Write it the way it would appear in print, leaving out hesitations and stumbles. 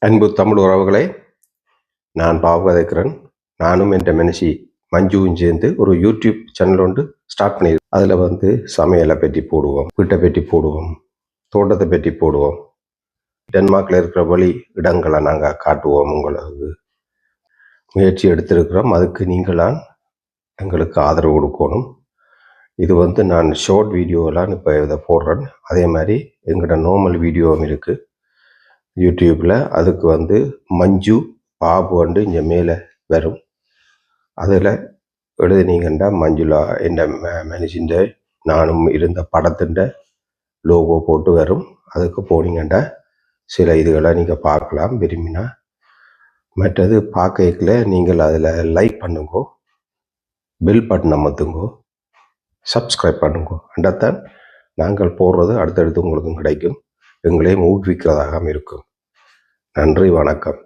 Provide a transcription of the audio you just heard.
அன்பு தமிழ் உறவுகளை, நான் பாவகதைக்கிறேன். நானும் என் மனுஷி மஞ்சுவும் சேர்ந்து ஒரு யூடியூப் சேனல் ஒன்று ஸ்டார்ட் பண்ணியிருக்கோம். அதில் சமையலை பற்றி போடுவோம், வீட்டை பற்றி போடுவோம், தோட்டத்தை பற்றி போடுவோம். டென்மார்க்கில் இருக்கிற வழி இடங்களை நாங்கள் காட்டுவோம். உங்களுக்கு முயற்சி எடுத்திருக்கிறோம். அதுக்கு நீங்களாம் எங்களுக்கு ஆதரவு கொடுக்கணும். இது நான் ஷார்ட் வீடியோலாம் இப்போ இதை போடுறேன். அதே மாதிரி எங்களோட நார்மல் வீடியோவும் இருக்குது யூடியூப்பில். அதுக்கு மஞ்சு பாபு இங்கே மேலே வரும். அதில் எழுதினீங்கன்னா மஞ்சுளா என்ற மனுஷன் நானும் இருந்த படத்தின் லோகோ போட்டு வரும். அதுக்கு போனீங்கன்னா சில இதுகளை நீங்கள் பார்க்கலாம் விரும்பினா. மற்றது பார்க்கல நீங்கள் அதில் லைக் பண்ணுங்கோ, பெல் பட்டன் அமர்த்துங்கோ, சப்ஸ்கிரைப் பண்ணுங்கோ. அண்டத்தான் நாங்கள் போடுறது அடுத்தடுத்து உங்களுக்கும் கிடைக்கும், எங்களையும் ஊக்குவிக்கிறதாக இருக்கும். நன்றி, வணக்கம்.